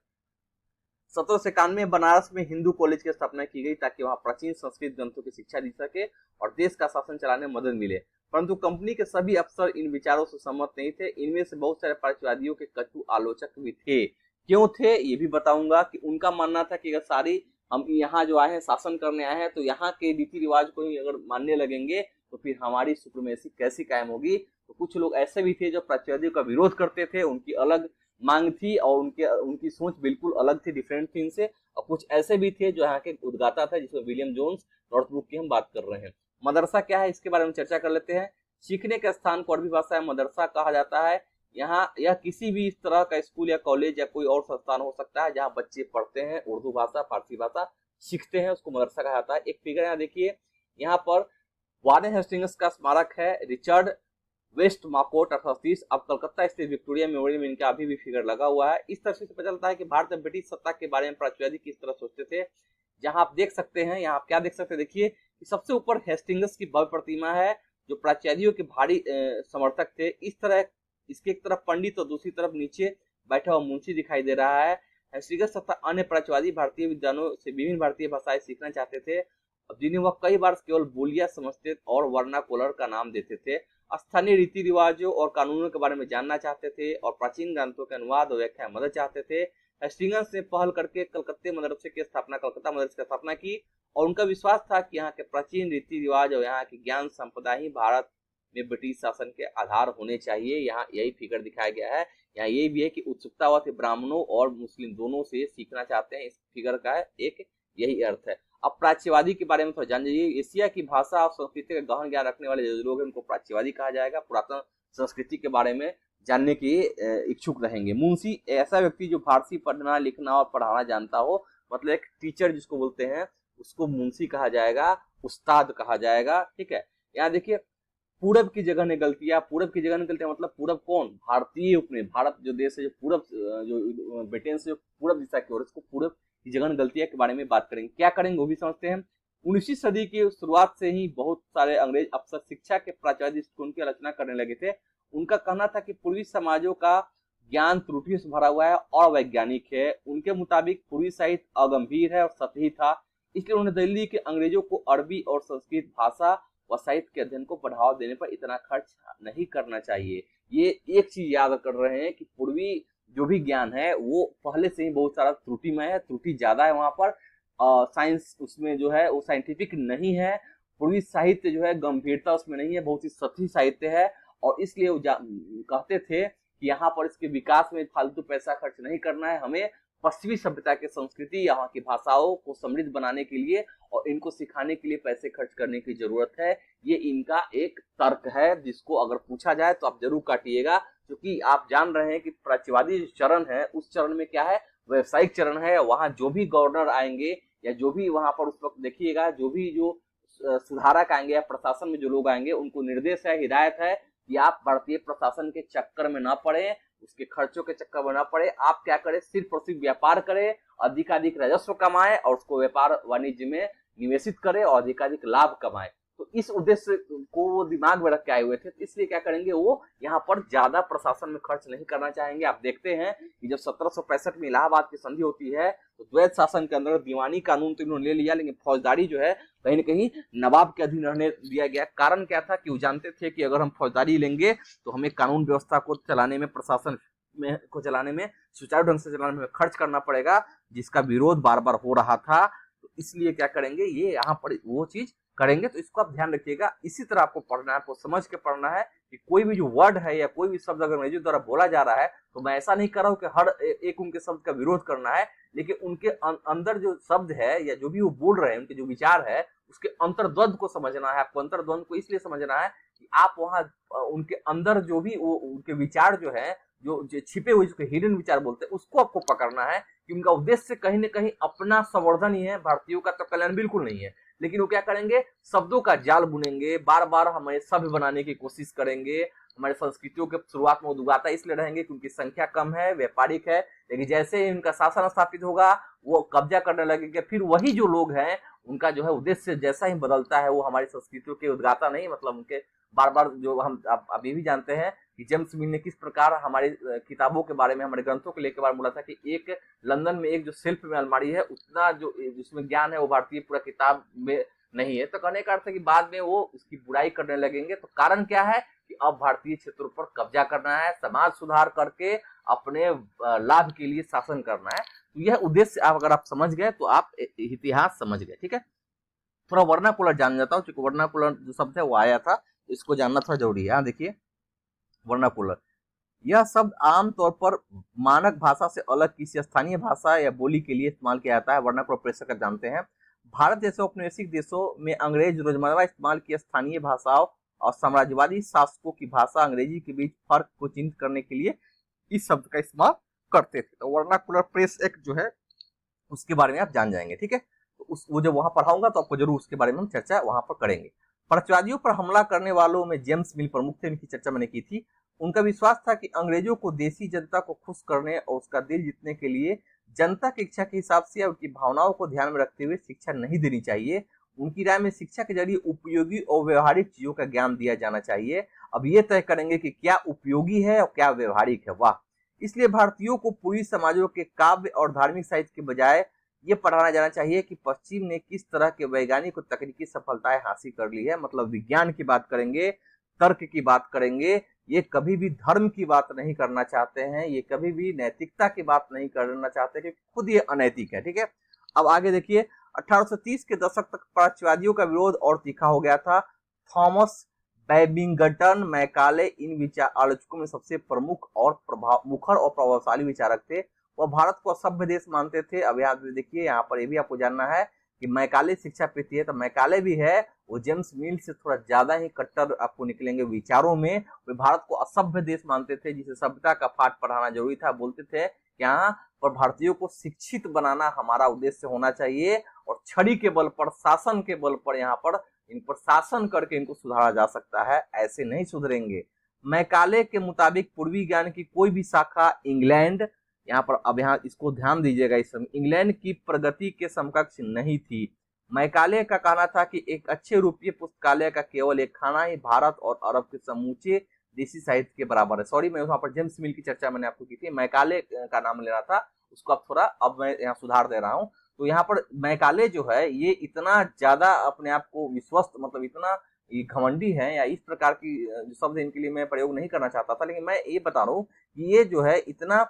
1791 में बनारस में हिंदू कॉलेज की स्थापना की गई ताकि वहां प्राचीन संस्कृत ग्रंथों की शिक्षा दी सके और देश का शासन चलाने में मदद मिले। परंतु कंपनी के सभी अफसर इन विचारों से सहमत नहीं थे। इनमें से बहुत सारे प्राच्यवादियों के कटु आलोचक भी थे। क्यों थे ये भी बताऊंगा। कि उनका मानना था कि अगर सारी हम यहाँ जो आए हैं, शासन करने आए हैं, तो यहाँ के रीति रिवाज को ही अगर मानने लगेंगे तो फिर हमारी सुप्रीमेसी कैसी कायम होगी। तो कुछ लोग ऐसे भी थे जो प्राच्यवादियों का विरोध करते थे, उनकी अलग मांग थी और उनकी सोच बिल्कुल अलग थी, डिफरेंट थी इनसे। और कुछ ऐसे भी थे जो यहाँ के उद्गाता था, जिसमें विलियम जोन्स, नॉर्थब्रुक की हम बात कर रहे हैं। मदरसा क्या है इसके बारे में चर्चा कर लेते हैं। सीखने के स्थान को अरबी भाषा में मदरसा कहा जाता है। यहाँ यह किसी भी इस तरह का स्कूल या कॉलेज या कोई और संस्थान हो सकता है जहाँ बच्चे पढ़ते हैं, उर्दू भाषा, फारसी भाषा सीखते हैं, उसको मदरसा कहा जाता है। एक फिगर यहाँ देखिए, यहाँ पर वारेन हेस्टिंग्स का स्मारक है, रिचर्ड वेस्ट मार्कोट 1830। अब कलकत्ता स्थित विक्टोरिया मेमोरियल में इनका अभी भी फिगर लगा हुआ है। इस तरह से पता चलता है कि भारत में ब्रिटिश सत्ता के बारे में प्राच्यवादी किस तरह सोचते थे। जहां आप देख सकते हैं, यहाँ आप क्या देख सकते हैं, देखिए कि सबसे ऊपर हेस्टिंग्स की भव्य प्रतिमा है जो प्राच्यवादियों के भारी समर्थक थे। इस तरह इसके एक तरफ पंडित और दूसरी तरफ नीचे बैठा हुआ मुंशी दिखाई दे रहा है। हेस्टिंग्स तथा अन्य प्राच्यवादी भारतीय विद्वानों से विभिन्न भारतीय भाषाएं सीखना चाहते थे, जिन्हें वह कई बार केवल बोलिया समझते और वर्नाकुलर का नाम देते थे। स्थानीय रीति रिवाजों और कानूनों के बारे में जानना चाहते थे और प्राचीन ग्रंथों के अनुवाद और व्याख्या में मदद चाहते थे। हेस्टिंग्स ने पहल करके कलकत्ता मदरसे की स्थापना की और उनका विश्वास था कि यहाँ के प्राचीन रीति रिवाज और यहाँ की ज्ञान संपदा ही भारत में ब्रिटिश शासन के आधार होने चाहिए। यहाँ यही फिगर दिखाया गया है। यहाँ ये भी है कि उत्सुकतावती ब्राह्मणों और मुस्लिम दोनों से सीखना चाहते हैं। इस फिगर का एक यही अर्थ है। अब प्राच्यवादी के बारे में थोड़ा जान लीजिए। एशिया की भाषा और संस्कृति का गहन ज्ञान रखने वाले जो लोग हैं उनको प्राच्यवादी कहा जाएगा। पुरातन संस्कृति के बारे में जानने के इच्छुक रहेंगे। मुंशी ऐसा व्यक्ति जो फारसी पढ़ना, लिखना और पढ़ाना जानता हो, मतलब एक टीचर जिसको बोलते हैं, उसको मुंशी कहा जाएगा, उस्ताद कहा जाएगा। ठीक है, यहाँ देखिए पूरब की जगह ने गलतियां। पूरब की जगह ने गलतियां मतलब पूरब कौन, भारतीय उपनिवेश, भारत जो देश है, जो पूरब, जो ब्रिटेन से जो पूरब दिशा की ओर, इसको पूरब की जगह गलतियां के बारे में बात करेंगे। क्या करेंगे वो भी समझते हैं। 19वीं सदी की शुरुआत से ही बहुत सारे अंग्रेज अफसर शिक्षा के प्राचार्य दृष्टिकोण की आलोचना करने लगे थे। उनका कहना था कि पूर्वी समाजों का ज्ञान त्रुटियों से भरा हुआ है और वैज्ञानिक है। उनके मुताबिक पूर्वी साहित्य अगंभीर है और सतही था, इसलिए उन्होंने दिल्ली के अंग्रेजों को अरबी और संस्कृत भाषा व साहित्य के अध्ययन को बढ़ावा देने पर इतना खर्च नहीं करना चाहिए। ये एक चीज याद कर रहे हैं कि पूर्वी जो भी ज्ञान है वो पहले से ही बहुत सारा त्रुटिमय है, त्रुटि ज्यादा है वहां पर। साइंस उसमें जो है वो साइंटिफिक नहीं है। पूर्वी साहित्य जो है गंभीरता उसमें नहीं है, बहुत ही सतही साहित्य है। और इसलिए वो कहते थे कि यहाँ पर इसके विकास में फालतू पैसा खर्च नहीं करना है, हमें पश्चिमी सभ्यता के संस्कृति, यहाँ की भाषाओं को समृद्ध बनाने के लिए और इनको सिखाने के लिए पैसे खर्च करने की जरूरत है। ये इनका एक तर्क है जिसको अगर पूछा जाए तो आप जरूर काटिएगा, क्योंकि आप जान रहे हैं कि प्राच्यवादी चरण है उस चरण में क्या है, व्यवसायिक चरण है। वहां जो भी गवर्नर आएंगे या जो भी वहां पर उस वक्त देखिएगा जो भी जो सुधारक आएंगे या प्रशासन में जो लोग आएंगे उनको निर्देश है, हिदायत है कि आप भारतीय प्रशासन के चक्कर में ना पड़े, उसके खर्चों के चक्कर में ना पड़े। आप क्या करें, सिर्फ और सिर्फ व्यापार करें, अधिकाधिक राजस्व कमाएं और उसको व्यापार वाणिज्य में निवेशित करें और अधिकाधिक लाभ कमाएं। तो इस उद्देश्य को वो दिमाग में रख के आए हुए थे, तो इसलिए क्या करेंगे, वो यहाँ पर ज्यादा प्रशासन में खर्च नहीं करना चाहेंगे। आप देखते हैं कि जब 1765 में इलाहाबाद की संधि होती है तो द्वैत शासन के अंदर दीवानी कानून तो इन्होंने ले लिया, लेकिन फौजदारी जो है कहीं न कहीं नवाब के अधीन रहने दिया गया। कारण क्या था कि वो जानते थे कि अगर हम फौजदारी लेंगे तो हमें कानून व्यवस्था को चलाने में, प्रशासन में को चलाने में, सुचारू ढंग से चलाने में खर्च करना पड़ेगा, जिसका विरोध बार बार हो रहा था। तो इसलिए क्या करेंगे, ये यहाँ पर वो चीज करेंगे। तो इसको आप ध्यान रखिएगा। इसी तरह आपको पढ़ना है, आपको समझ के पढ़ना है कि कोई भी जो वर्ड है या कोई भी शब्द अगर अंग्रेजी द्वारा बोला जा रहा है तो मैं ऐसा नहीं कर रहा हूं कि हर एक उनके शब्द का विरोध करना है, लेकिन उनके अंदर जो शब्द है या जो भी वो बोल रहे हैं, उनके जो विचार है उसके अंतर्द्वंद को समझना है। आपको अंतर्द्वंद को इसलिए समझना है कि आप वहां उनके अंदर जो भी वो उनके विचार जो है, जो छिपे हुए, जिसको हिडन विचार बोलते हैं, उसको आपको पकड़ना है कि उनका उद्देश्य कहीं ना कहीं अपना संवर्धन ही है, भारतीयों का तो कल्याण बिल्कुल नहीं है। लेकिन वो क्या करेंगे, शब्दों का जाल बुनेंगे, बार बार हमें सभ्य बनाने की कोशिश करेंगे। हमारे संस्कृतियों के शुरुआत में उद्गाता इसलिए रहेंगे कि उनकी संख्या कम है, व्यापारिक है, लेकिन जैसे ही उनका शासन स्थापित होगा वो कब्जा करने लगेंगे। फिर वही जो लोग हैं उनका जो है उद्देश्य जैसा ही बदलता है, वो हमारी संस्कृतियों के उद्गाता नहीं, मतलब उनके बार बार जो हम अभी भी जानते हैं कि जेम्स मिल ने किस प्रकार हमारी किताबों के बारे में, हमारे ग्रंथों को लेकर बार बोला था कि एक लंदन में एक जो शिल्प में अलमारी है उतना जो जिसमें ज्ञान है वो भारतीय पूरा किताब में नहीं है। तो कहने का अर्थ है कि बाद में वो इसकी बुराई करने लगेंगे। तो कारण क्या है कि अब भारतीय क्षेत्रों पर कब्जा करना है, समाज सुधार करके अपने लाभ के लिए शासन करना है। तो यह उद्देश्य अगर आप समझ गए तो आप इतिहास समझ गए। ठीक है, थोड़ा वर्नाकुलर जान जाता हूँ, क्योंकि वर्नाकुलर जो शब्द है वो आया था, इसको जानना थोड़ा जरूरी है। यहाँ देखिए, वर्नाकुलर यह शब्द आमतौर पर मानक भाषा से अलग किसी स्थानीय भाषा या बोली के लिए इस्तेमाल किया जाता है। वर्नाकुलर प्रेक्षक जानते हैं, भारत जैसे औपनिवेशिक देशों में अंग्रेज रोजमर्रा इस्तेमाल की स्थानीय भाषाओं और साम्राज्यवादी शासकों की भाषा अंग्रेजी के बीच फर्क को चिन्हित करने के लिए इस शब्द का इस्तेमाल करते थे। तो वर्नाकुलर प्रेस एक्ट जो है उसके बारे में आप जान जाएंगे। ठीक है, तो वो जब वहां पढ़ाऊंगा तो आपको जरूर उसके बारे में हम चर्चा वहां पर करेंगे। परचवादियों पर हमला करने वालों में जेम्स मिल प्रमुख थे, इनकी चर्चा मैंने की थी। उनका विश्वास था कि अंग्रेजों को देसी जनता को खुश करने और उसका दिल जीतने के लिए जनता की इच्छा के हिसाब से उनकी भावनाओं को ध्यान में रखते हुए शिक्षा नहीं देनी चाहिए। उनकी राय में शिक्षा के जरिए उपयोगी और व्यवहारिक चीजों का ज्ञान दिया जाना चाहिए। अब ये तय करेंगे कि क्या उपयोगी है और क्या व्यवहारिक है। वाह! इसलिए भारतीयों को पूर्वी समाजों के काव्य और धार्मिक साहित्य के बजाय ये पढ़ाना जाना चाहिए कि पश्चिम ने किस तरह के वैज्ञानिक और तकनीकी सफलताएं हासिल कर ली है। मतलब विज्ञान की बात करेंगे, तर्क की बात करेंगे। ये कभी भी धर्म की बात नहीं करना चाहते हैं, ये कभी भी नैतिकता की बात नहीं करना चाहते, क्योंकि खुद ये अनैतिक है। ठीक है, अब आगे देखिए, 1830 के दशक तक प्राच्यवादियों का विरोध और तीखा हो गया था। थॉमस बैबिंगटन मैकाले इन विचार आलोचकों में सबसे प्रमुख और मुखर और प्रभावशाली विचारक थे। वह भारत को असभ्य देश मानते थे। अब यहाँ देखिए, यहाँ पर ये भी आपको जानना है कि मैकाले शिक्षा प्रीति है, तो मैकाले भी है वो जेम्स मिल से थोड़ा ज्यादा ही कट्टर आपको निकलेंगे विचारों में। वे भारत को असभ्य देश मानते थे, जिसे सभ्यता का पाठ पढ़ाना जरूरी था। बोलते थे कि यहाँ पर भारतीयों को शिक्षित बनाना हमारा उद्देश्य होना चाहिए और छड़ी के बल पर, शासन के बल पर यहाँ पर इन पर शासन करके इनको सुधारा जा सकता है, ऐसे नहीं सुधरेंगे। मैकाले के मुताबिक पूर्वी ज्ञान की कोई भी शाखा इंग्लैंड, यहाँ पर अब यहाँ इसको ध्यान दीजिएगा, इस समय इंग्लैंड की प्रगति के समकक्ष नहीं थी। मैकाले का कहना था कि एक अच्छे रूपीय पुस्तकालय का केवल एक खाना ही भारत और अरब के समूचे देसी साहित्य के बराबर है। सॉरी, मैं वहां पर जेम्स मिल की चर्चा मैंने आपको की थी, मैकाले का नाम लेना था, उसको आप थोड़ा अब मैं यहाँ सुधार दे रहा हूँ। तो यहाँ पर मैकाले जो है ये इतना ज्यादा अपने आप को विश्वस्त, मतलब इतना ये घमंडी है, या इस प्रकार की जो शब्द इनके लिए मैं प्रयोग नहीं करना चाहता था, लेकिन मैं ये बता रहा हूँ कि ये जो है इतना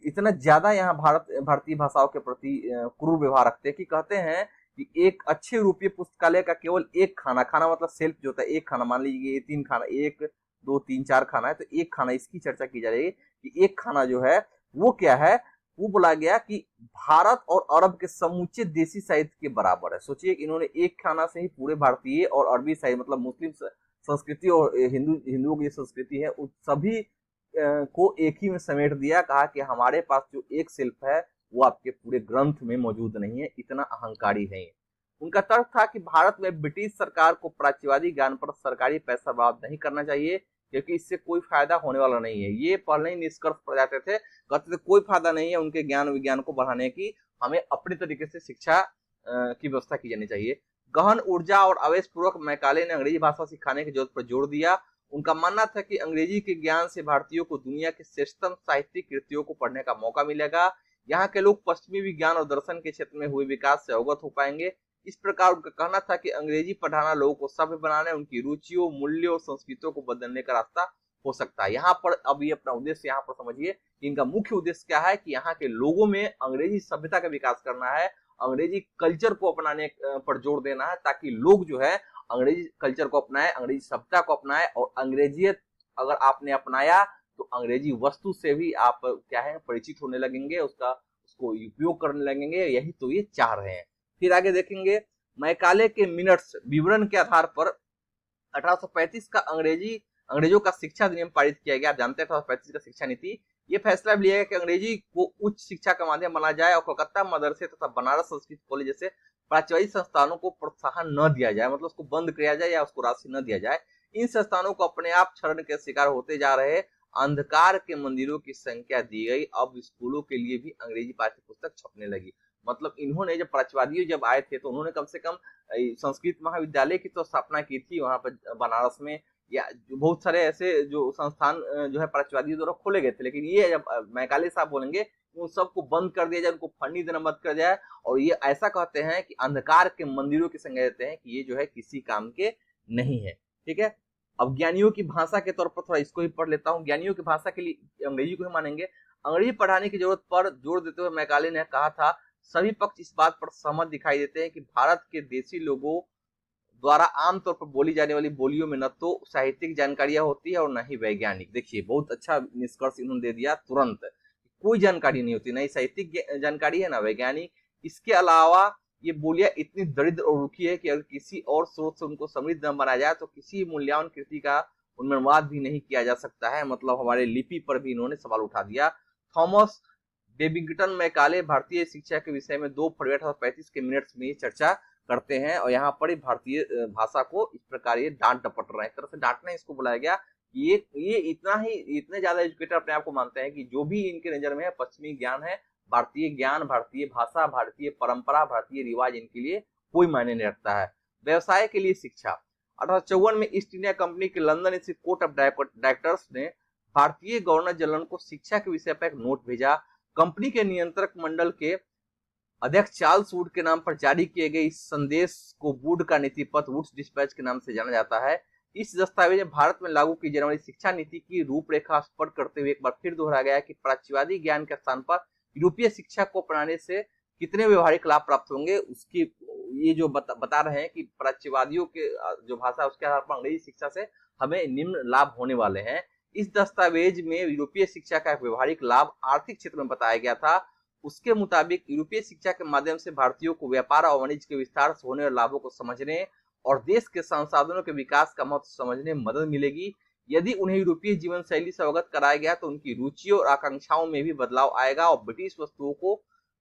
इतना ज्यादा यहाँ भारतीय भाषाओं के प्रति क्रूर व्यवहार रखते हैं कि कहते हैं कि एक अच्छे रूपीय पुस्तकालय का केवल एक खाना, खाना मतलब सेल्फ जो होता है, एक खाना, मान लीजिए ये 3 खाना, 1 2 3 4 खाना है, तो एक खाना, इसकी चर्चा की जा रही है कि एक खाना जो है वो क्या है, वो बोला गया कि भारत और अरब के समूचे देसी साहित्य के बराबर है। सोचिए कि इन्होंने एक खाना से ही पूरे भारतीय और अरबी साहित्य, मतलब मुस्लिम संस्कृति और हिंदुओं की संस्कृति है, उस सभी को एक ही में समेट दिया। कहा कि हमारे पास जो एक शिल्प है वो आपके पूरे ग्रंथ में मौजूद नहीं है, इतना अहंकारी है। उनका तर्क था कि भारत में ब्रिटिश सरकार को प्राच्यवादी ज्ञान पर सरकारी पैसा बर्बाद नहीं करना चाहिए, क्योंकि इससे कोई फायदा होने वाला नहीं है। ये पहले ही निष्कर्ष पर जाते थे, कहते थे कोई फायदा नहीं है उनके ज्ञान विज्ञान को बढ़ाने की, हमें अपने तरीके से शिक्षा की व्यवस्था की जानी चाहिए। गहन ऊर्जा और आवेश पूर्वक मैकाले ने अंग्रेजी भाषा सिखाने की जरूरत पर जोर दिया। उनका मानना था कि अंग्रेजी के ज्ञान से भारतीयों को दुनिया के श्रेष्ठतम साहित्यिक कृतियों को पढ़ने का मौका मिलेगा। यहाँ के लोग पश्चिमी विज्ञान और दर्शन के क्षेत्र में हुए विकास से अवगत हो पाएंगे। इस प्रकार उनका कहना था कि अंग्रेजी पढ़ाना लोगों को सभ्य बनाने, उनकी रुचियों, मूल्यों और संस्कृतियों को बदलने का रास्ता हो सकता है। यहाँ पर अब ये अपना उद्देश्य यहाँ पर समझिए कि इनका मुख्य उद्देश्य क्या है, कि यहाँ के लोगों में अंग्रेजी सभ्यता का विकास करना है, अंग्रेजी कल्चर को अपनाने पर जोर देना है, ताकि लोग जो है अंग्रेजी कल्चर को अपनाए, अंग्रेजी सभ्यता को अपनाए, और अंग्रेजियत अगर आपने अपनाया तो अंग्रेजी वस्तु से भी आप क्या है परिचित होने लगेंगे, उसको उपयोग करने लगेंगे। यही तो ये चाह रहे हैं। फिर आगे देखेंगे, मैकाले के मिनट्स विवरण के आधार पर 1835 का अंग्रेजों का शिक्षा अधिनियम पारित किया गया। आप जानते हैं 1835 का शिक्षा नीति, ये फैसला लिया गया कि अंग्रेजी को उच्च शिक्षा का माध्यम बनाया जाए और कोलकाता मदरसे तथा बनारस संस्कृत कॉलेज जैसे प्राच्यवादी संस्थानों को प्रोत्साहन न दिया जाए, मतलब उसको बंद किया जाए या उसको राशि न दिया जाए। इन संस्थानों को अपने आप क्षरण के शिकार होते जा रहे अंधकार के मंदिरों की संख्या दी गई। अब स्कूलों के लिए भी अंग्रेजी पाठ्य पुस्तक छपने लगी। मतलब इन्होंने जब प्राच्यवादी जब आए थे तो उन्होंने कम से कम संस्कृत महाविद्यालय की तो स्थापना की थी वहां पर बनारस में, या बहुत सारे ऐसे जो संस्थान जो है प्राच्यवादियों द्वारा खोले गए थे। लेकिन ये जब मैकाले साहब बोलेंगे उन सबको बंद कर दिया जाए, उनको फंडिंग देना बंद कर जाए, और ये ऐसा कहते हैं कि अंधकार के मंदिरों की संज्ञा देते हैं कि ये जो है किसी काम के नहीं है। ठीक है, अब ज्ञानियों की भाषा के तौर पर थोड़ा इसको ही पढ़ लेता हूँ। ज्ञानियों की भाषा के लिए अंग्रेजी को ही मानेंगे। अंग्रेजी पढ़ाने की जरूरत पर जोर देते हुए मैकाले ने कहा था, सभी पक्ष इस बात पर सहमत दिखाई देते हैं कि भारत के देसी लोगों द्वारा आमतौर पर बोली जाने वाली बोलियों में न तो साहित्यिक जानकारियां होती है और न ही वैज्ञानिक। देखिए बहुत अच्छा निष्कर्ष इन्होंने दे दिया तुरंत, कोई जानकारी नहीं होती, ना ही साहित्यिक जानकारी है ना वैज्ञानिक। इसके अलावा ये बोलियां इतनी दरिद्र और रुखी है कि अगर किसी और स्रोत से उनको समृद्ध न बनाया जाए तो किसी मूल्यवान कृति का उनमें अनुवाद भी नहीं किया जा सकता है। मतलब हमारे लिपि पर भी इन्होंने सवाल उठा दिया। थॉमस बेबिंगटन मैकाले भारतीय शिक्षा के विषय में 2 फरवरी 1835 के मिनट्स में चर्चा करते हैं, और यहाँ पर भारतीय भाषा को इस प्रकार ये डांट डपट रहे हैं। एक तरह से डांटना इसको बुलाया गया। ये इतने ज्यादा एजुकेटेड अपने आप को मानते हैं कि जो भी इनके नजर में है पश्चिमी ज्ञान है, भारतीय ज्ञान, भारतीय भाषा, भारतीय परंपरा, भारतीय रिवाज इनके लिए कोई मायने नहीं रखता है। व्यवसाय के लिए शिक्षा, 1854 में ईस्ट इंडिया कंपनी के लंदन स्थित कोर्ट ऑफ डायरेक्टर्स ने भारतीय गवर्नर जनरल को शिक्षा के विषय पर एक नोट भेजा। कंपनी के नियंत्रक मंडल के अध्यक्ष चार्ल्स वुड के नाम पर जारी किए गए इस संदेश को वुड का नीति पत्र, वुड्स डिस्पैच के नाम से जाना जाता है। इस दस्तावेज में भारत में लागू की जाने वाली शिक्षा नीति की रूपरेखा स्पष्ट करते हुए एक बार फिर दोहराया गया कि प्राच्यवादी ज्ञान के स्थान पर यूरोपीय शिक्षा को अपनाने से कितने व्यवहारिक लाभ प्राप्त होंगे, उसकी ये जो बता रहे हैं कि प्राच्यवादियों के जो भाषा है उसके आधार पर अंग्रेजी शिक्षा से हमें निम्न लाभ होने वाले हैं। इस दस्तावेज में यूरोपीय शिक्षा का व्यवहारिक लाभ आर्थिक क्षेत्र में बताया गया था। उसके मुताबिक यूरोपीय शिक्षा के माध्यम से भारतीयों को व्यापार और वाणिज्य के विस्तार से होने वाले लाभों को समझने और देश के संसाधनों के विकास का महत्व समझने में मदद मिलेगी। यदि उन्हें यूरोपीय जीवन शैली से अवगत कराया गया तो उनकी रुचियों और आकांक्षाओं में भी बदलाव आएगा और ब्रिटिश वस्तुओं को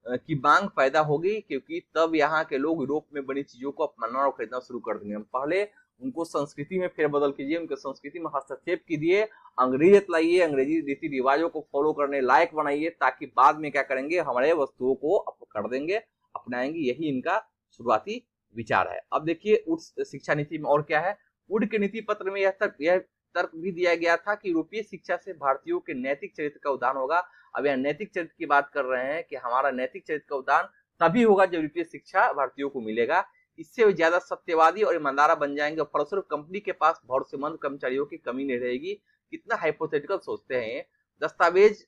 की मांग पैदा होगी, क्योंकि तब यहाँ के लोग यूरोप में बनी चीजों को अपनाना और खरीदना शुरू कर देंगे। पहले उनको संस्कृति में फेरबदल कीजिए, उनके संस्कृति में हस्तक्षेप कीजिए, अंग्रेजियत लाइए, अंग्रेजी रीति रिवाजों को फॉलो करने लायक बनाइए, ताकि बाद में क्या करेंगे हमारे वस्तुओं को कर देंगे, अपनाएंगे। यही इनका शुरुआती विचार है। अब देखिए उच्च शिक्षा नीति में और क्या है। वुड के नीति पत्र में यह तर्क भी दिया गया था कि यूरोपीय शिक्षा से भारतीयों के नैतिक चरित्र का उदान होगा। अब यह नैतिक चरित्र की बात कर रहे हैं कि हमारा नैतिक चरित्र का उदान तभी होगा जब यूरोपीय शिक्षा भारतीयों को मिलेगा। इससे वे ज्यादा सत्यवादी और ईमानदार बन जाएंगे और फलस्वरूप कंपनी के पास भरोसेमंद कर्मचारियों की कमी नहीं रहेगी। कितना हाइपोथेटिकल सोचते हैं। दस्तावेज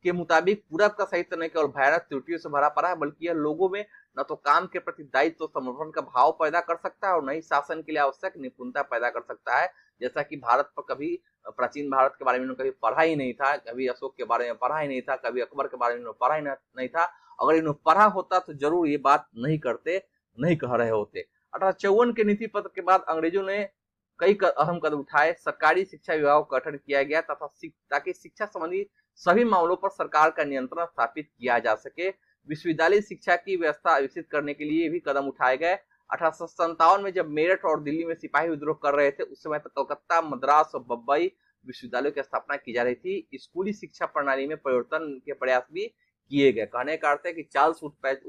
के मुताबिक पूरब का साहित्य न केवल भयानक त्रुटियों से भरा पड़ा है, बल्कि यह लोगों में न तो काम के प्रति दायित्व समर्पण का भाव पैदा कर सकता है और न ही शासन के लिए आवश्यक निपुणता पैदा कर सकता है। जैसा कि भारत पर कभी प्राचीन भारत के बारे में कभी पढ़ा ही नहीं था, कभी अशोक के बारे में पढ़ा ही नहीं था, कभी अकबर के बारे में पढ़ा ही नहीं था। अगर इन्होंने पढ़ा होता तो जरूर ये बात नहीं करते, नहीं कह रहे होते। 1854 के नीति पत्र के बाद अंग्रेजों ने कई अहम कदम उठाए। सरकारी शिक्षा विभाग का गठन किया गया तथा ताकि शिक्षा संबंधी सभी मामलों पर सरकार का नियंत्रण स्थापित किया जा सके। विश्वविद्यालय शिक्षा की व्यवस्था विकसित करने के लिए भी कदम उठाए गए। 1857 में जब मेरठ और दिल्ली में सिपाही विद्रोह कर रहे थे, उस समय तक कलकत्ता, मद्रास और बम्बई विश्वविद्यालयों की स्थापना की जा रही थी। स्कूली शिक्षा प्रणाली में परिवर्तन के प्रयास भी किए गए। कहने का अर्थ है कि चार्ल्स वुडपैच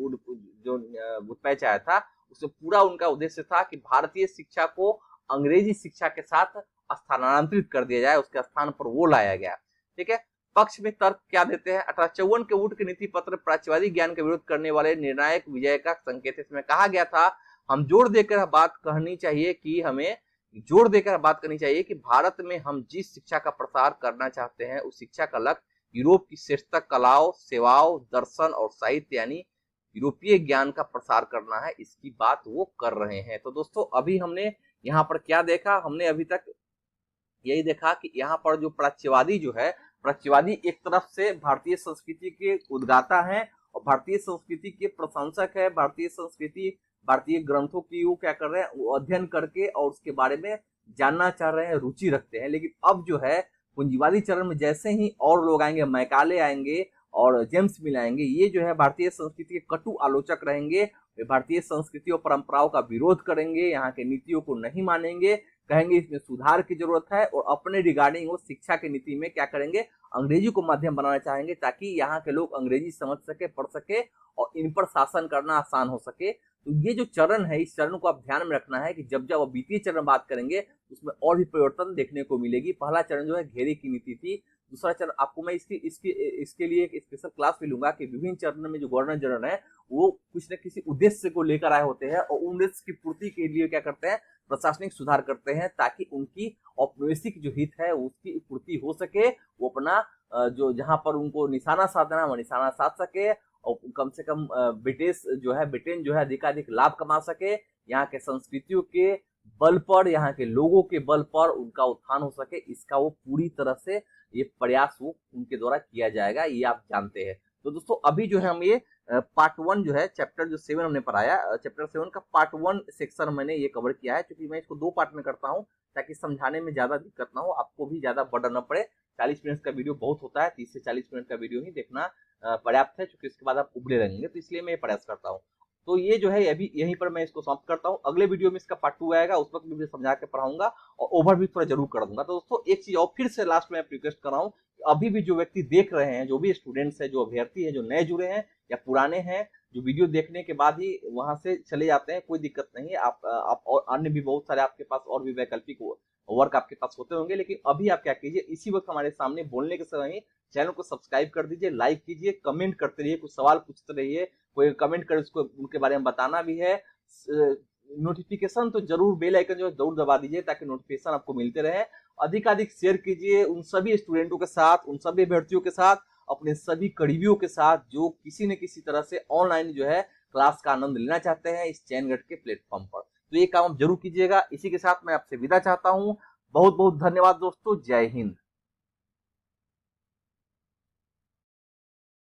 आया था, उसमें पूरा उनका उद्देश्य था कि भारतीय शिक्षा को अंग्रेजी शिक्षा के साथ स्थानांतरित कर दिया जाए, उसके स्थान पर वो लाया गया। ठीक है। पक्ष में तर्क क्या देते हैं। 1854 के वुड के नीति पत्र प्राच्यवादी ज्ञान का विरोध करने वाले निर्णायक विजय का संकेत। इसमें कहा गया था, हम जोर देकर बात करनी चाहिए कि भारत में हम जिस शिक्षा का प्रसार करना चाहते हैं उस शिक्षा का लक्ष्य यूरोप की श्रेष्ठता कलाओं, सेवाओं, दर्शन और साहित्य यानी यूरोपीय ज्ञान का प्रसार करना है, इसकी बात वो कर रहे हैं। तो दोस्तों अभी हमने यहाँ पर क्या देखा, हमने अभी तक यही देखा कि यहाँ पर जो प्राच्यवादी जो है, प्राच्यवादी एक तरफ से भारतीय संस्कृति के उद्गाता है और भारतीय संस्कृति के प्रशंसक है। भारतीय ग्रंथों की वो क्या कर रहे हैं, वो अध्ययन करके और उसके बारे में जानना चाह रहे हैं, रुचि रखते हैं। लेकिन अब जो है पूंजीवादी चरण में जैसे ही और लोग आएंगे, मैकाले आएंगे और जेम्स मिल आएंगे, ये जो है भारतीय संस्कृति के कटु आलोचक रहेंगे। वे भारतीय संस्कृति और परंपराओं का विरोध करेंगे, यहाँ के नीतियों को नहीं मानेंगे, कहेंगे इसमें सुधार की जरूरत है और अपने रिगार्डिंग वो शिक्षा की नीति में क्या करेंगे, अंग्रेजी को माध्यम बनाना चाहेंगे ताकि यहाँ के लोग अंग्रेजी समझ सके, पढ़ सके और इन पर शासन करना आसान हो सके। तो ये जो चरण है, इस चरण को आप ध्यान में रखना है कि जब जब आप वित्तीय चरण बात करेंगे उसमें और भी परिवर्तन देखने को मिलेगी। पहला चरण जो है घेरे की नीति थी। दूसरा चरण आपको मैं इसके लिए एक स्पेशल क्लास भी लूंगा कि विभिन्न चरण में जो गवर्नर जनरल है वो कुछ न किसी उद्देश्य को लेकर आए होते हैं और उद्देश्य की पूर्ति के लिए क्या करते हैं, प्रशासनिक सुधार करते हैं ताकि उनकी औपनिवेशिक जो हित है उसकी पूर्ति हो सके। वो अपना जो जहां पर उनको निशाना साधना वो निशाना साध सके और कम से कम ब्रिटेन जो है अधिकाधिक लाभ कमा सके। यहाँ के संस्कृतियों के बल पर, यहाँ के लोगों के बल पर उनका उत्थान हो सके, इसका वो पूरी तरह से ये प्रयास वो उनके द्वारा किया जाएगा, ये आप जानते हैं। तो दोस्तों अभी जो है हम ये पार्ट 1 जो है चैप्टर जो 7 हमने पढ़ाया, चैप्टर 7 का पार्ट 1 सेक्शन मैंने ये कवर किया है। क्योंकि मैं इसको 2 पार्ट में करता हूँ ताकि समझाने में ज्यादा दिक्कत ना हो, आपको भी ज्यादा बर्डन न पड़े। 40 मिनट का वीडियो बहुत होता है, 30 से 40 मिनट का वीडियो ही देखना पर्याप्त है, क्योंकि इसके बाद आप उबले रहेंगे, तो इसलिए मैं ये प्रयास करता हूँ। तो ये जो है अभी यहीं पर मैं इसको समाप्त करता हूँ। अगले वीडियो में इसका पार्ट 2 आएगा, उस वक्त भी समझा के पढ़ाऊंगा और ओवर भी थोड़ा जरूर कर दूंगा। तो दोस्तों एक चीज और फिर से लास्ट में रिक्वेस्ट कर रहा हूँ, अभी भी जो व्यक्ति देख रहे हैं, जो भी स्टूडेंट्स है, जो अभ्यर्थी है, जो नए जुड़े हैं या पुराने हैं, जो वीडियो देखने के बाद ही वहां से चले जाते हैं, कोई दिक्कत नहीं है। आप और अन्य भी बहुत सारे आपके पास और भी वैकल्पिक वर्क आपके पास होते होंगे, लेकिन अभी आप क्या कीजिए, इसी वक्त हमारे सामने बोलने के समय ही चैनल को सब्सक्राइब कर दीजिए, लाइक कीजिए, कमेंट करते रहिए, कुछ सवाल पूछते रहिए, कोई कमेंट करे उसको उनके बारे में बताना भी है। नोटिफिकेशन तो जरूर, बेल आइकन जो है जरूर दबा दीजिए ताकि नोटिफिकेशन आपको मिलते रहे। अधिकाधिक शेयर कीजिए उन सभी स्टूडेंटों के साथ, उन सभी अभ्यर्थियों के साथ, अपने सभी करीबियों के साथ जो किसी न किसी तरह से ऑनलाइन जो है क्लास का आनंद लेना चाहते हैं इस चैनगढ़ के प्लेटफॉर्म पर। तो ये काम आप जरूर कीजिएगा। इसी के साथ मैं आपसे विदा चाहता हूँ। बहुत बहुत धन्यवाद दोस्तों। जय हिंद।